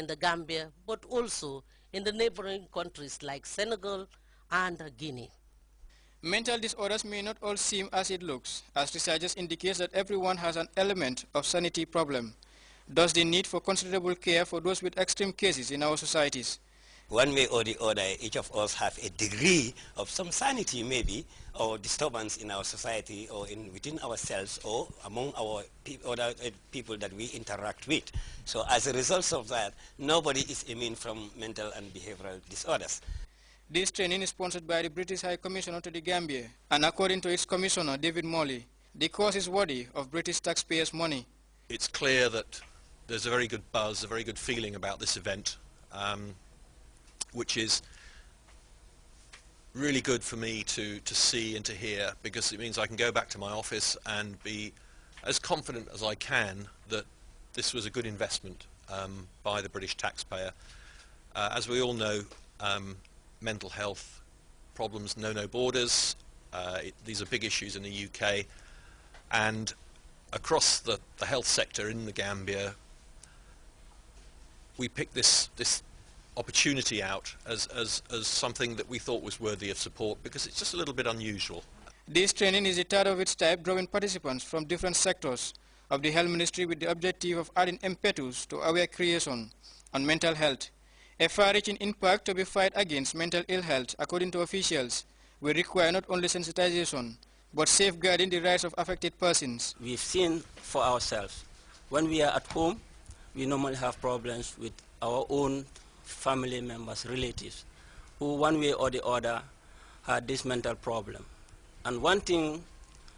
in the Gambia, but also in the neighboring countries like Senegal and Guinea. Mental disorders may not all seem as it looks, as researchers indicate that everyone has an element of sanity problem. Thus the need for considerable care for those with extreme cases in our societies. One way or the other, each of us have a degree of some sanity maybe, or disturbance in our society, or within ourselves, or among our other people that we interact with. So as a result of that, nobody is immune from mental and behavioral disorders. This training is sponsored by the British High Commissioner to the Gambia, and according to its commissioner, David Morley, the course is worthy of British taxpayers' money. It's clear that there's a very good buzz, a very good feeling about this event, which is really good for me to see and to hear, because it means I can go back to my office and be as confident as I can that this was a good investment by the British taxpayer. As we all know, mental health problems know no borders. These are big issues in the UK, and across the health sector in the Gambia, we picked this opportunity out as something that we thought was worthy of support, because it's just a little bit unusual. This training is the third of its type, drawing participants from different sectors of the Health Ministry with the objective of adding impetus to aware creation on mental health. A far-reaching impact to be fight against mental ill health, according to officials, will require not only sensitization, but safeguarding the rights of affected persons. We've seen for ourselves, when we are at home, we normally have problems with our own family members, relatives, who one way or the other had this mental problem. And one thing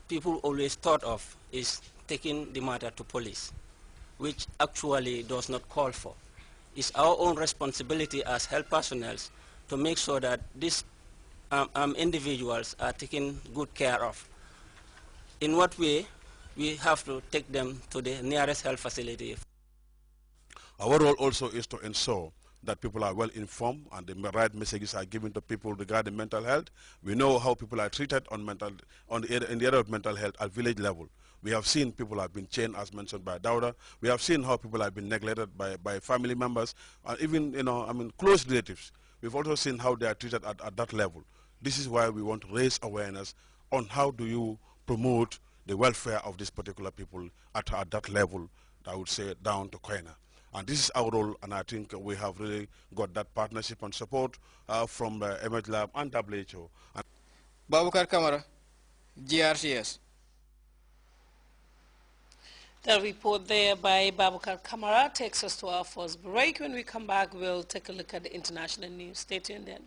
people always thought of is taking the matter to police, which actually does not call for. It's our own responsibility as health personnel to make sure that these individuals are taken good care of. In what way? We have to take them to the nearest health facility. Our role also is to ensure that people are well informed and the right messages are given to people regarding mental health. We know how people are treated in the area of mental health at village level. We have seen people have been chained, as mentioned by Dauda. We have seen how people have been neglected by family members, and even, close relatives. We've also seen how they are treated at that level. This is why we want to raise awareness on how do you promote the welfare of these particular people at that level, I would say down to Koina. And this is our role, and I think we have really got that partnership and support from MH Lab and WHO. Babukar Kamara, GRCS. The report there by Babukar Kamara takes us to our first break. When we come back, we'll take a look at the international news. Stay tuned then.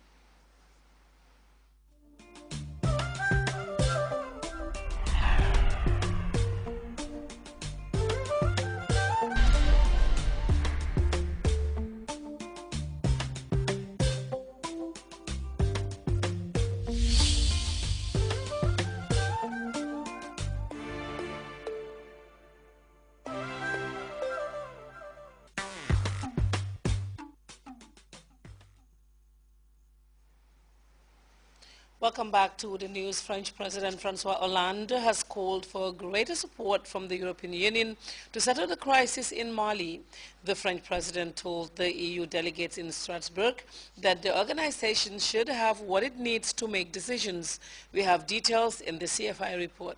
Welcome back to the news. French President François Hollande has called for greater support from the European Union to settle the crisis in Mali. The French president told the EU delegates in Strasbourg that the organization should have what it needs to make decisions. We have details in the CFI report.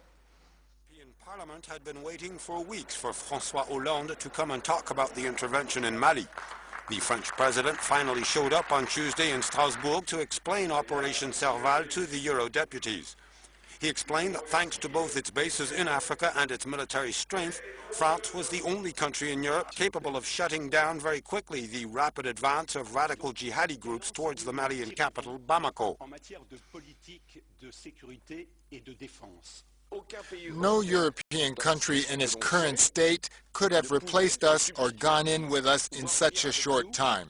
Parliament had been waiting for weeks for François Hollande to come and talk about the intervention in Mali. The French president finally showed up on Tuesday in Strasbourg to explain Operation Serval to the Euro-deputies. He explained that thanks to both its bases in Africa and its military strength, France was the only country in Europe capable of shutting down very quickly the rapid advance of radical jihadi groups towards the Malian capital, Bamako. No European country in its current state could have replaced us or gone in with us in such a short time.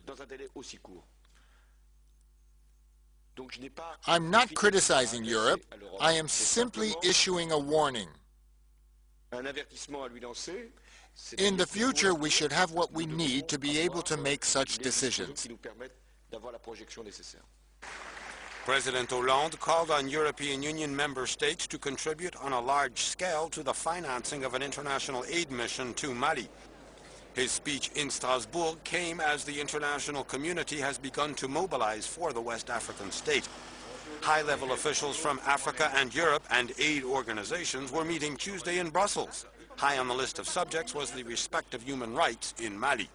I'm not criticizing Europe. I am simply issuing a warning. In the future, we should have what we need to be able to make such decisions. President Hollande called on European Union member states to contribute on a large scale to the financing of an international aid mission to Mali. His speech in Strasbourg came as the international community has begun to mobilize for the West African state. High-level officials from Africa and Europe and aid organizations were meeting Tuesday in Brussels. High on the list of subjects was the respect of human rights in Mali.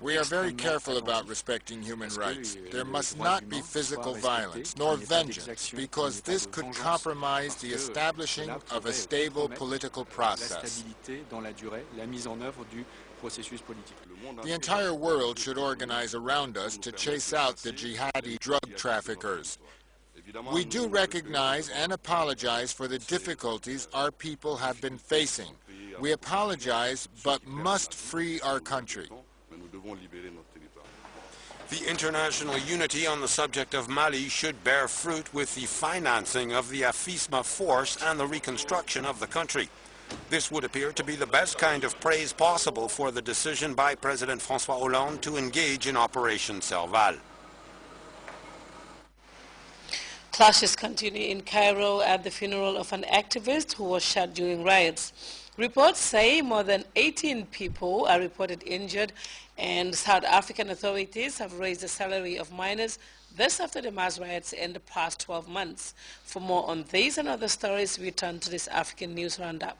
We are very careful about respecting human rights. There must not be physical violence nor vengeance, because this could compromise the establishing of a stable political process. The entire world should organize around us to chase out the jihadi drug traffickers. We do recognize and apologize for the difficulties our people have been facing. We apologize, but must free our country. The international unity on the subject of Mali should bear fruit with the financing of the AFISMA force and the reconstruction of the country. This would appear to be the best kind of praise possible for the decision by President François Hollande to engage in Operation Serval. Clashes continue in Cairo at the funeral of an activist who was shot during riots. Reports say more than 18 people are reported injured, and South African authorities have raised the salary of miners this after the mass riots in the past 12 months. For more on these and other stories, we turn to this African News Roundup.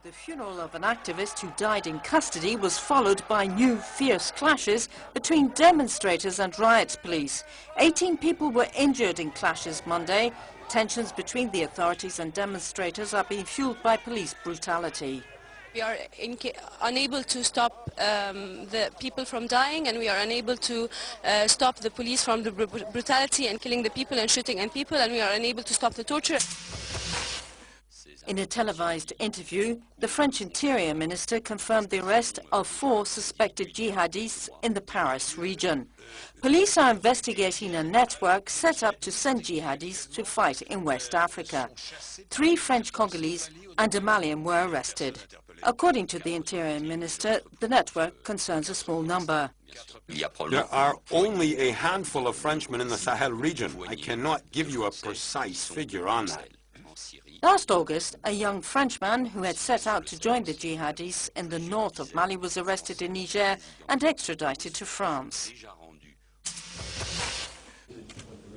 The funeral of an activist who died in custody was followed by new fierce clashes between demonstrators and riot police. 18 people were injured in clashes Monday. Tensions between the authorities and demonstrators are being fueled by police brutality. We are unable to stop the people from dying, and we are unable to stop the police from the brutality and killing the people and shooting at people, and we are unable to stop the torture. In a televised interview, the French Interior Minister confirmed the arrest of 4 suspected jihadists in the Paris region. Police are investigating a network set up to send jihadists to fight in West Africa. 3 French Congolese and a Malian were arrested. According to the Interior Minister, the network concerns a small number. There are only a handful of Frenchmen in the Sahel region. I cannot give you a precise figure on that. Last August, a young Frenchman who had set out to join the jihadis in the north of Mali was arrested in Niger and extradited to France.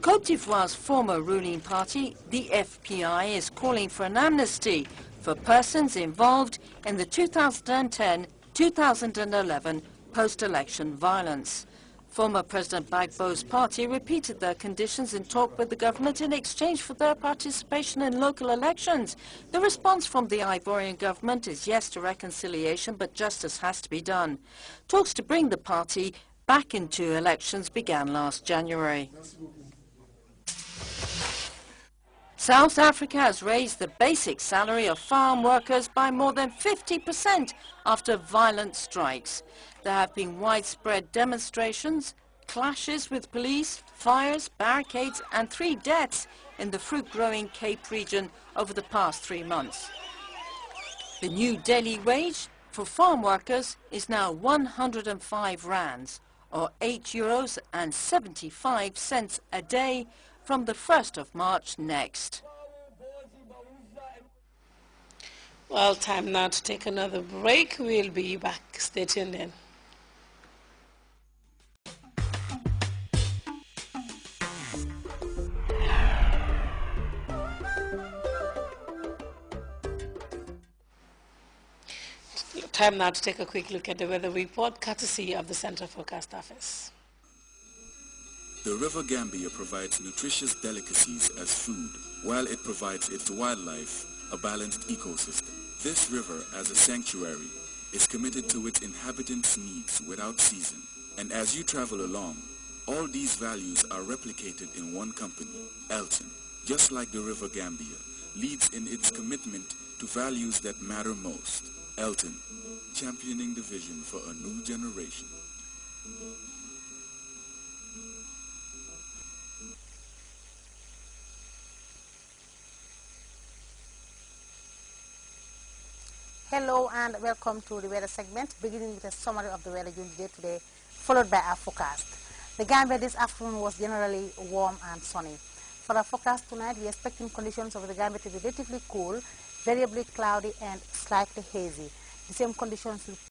Côte d'Ivoire's former ruling party, the FPI, is calling for an amnesty for persons involved in the 2010-2011 post-election violence. Former President Gbagbo's party repeated their conditions in talk with the government in exchange for their participation in local elections. The response from the Ivorian government is yes to reconciliation, but justice has to be done. Talks to bring the party back into elections began last January. South Africa has raised the basic salary of farm workers by more than 50% after violent strikes. There have been widespread demonstrations, clashes with police, fires, barricades and 3 deaths in the fruit-growing Cape region over the past 3 months. The new daily wage for farm workers is now 105 rands, or €8.75 a day, from the 1st of March next. Well, time now to take another break. We'll be back. Stay tuned in. Time now to take a quick look at the weather report, courtesy of the Center Forecast Office. The River Gambia provides nutritious delicacies as food, while it provides its wildlife a balanced ecosystem. This river, as a sanctuary, is committed to its inhabitants' needs without season. And as you travel along, all these values are replicated in one company, Elton. Just like the River Gambia, leads in its commitment to values that matter most. Elton, championing the vision for a new generation. Hello and welcome to the weather segment, beginning with a summary of the weather during the day today, followed by our forecast. The Gambia this afternoon was generally warm and sunny. For our forecast tonight, we are expecting conditions over the Gambia to be relatively cool, variably cloudy and slightly hazy. The same conditions will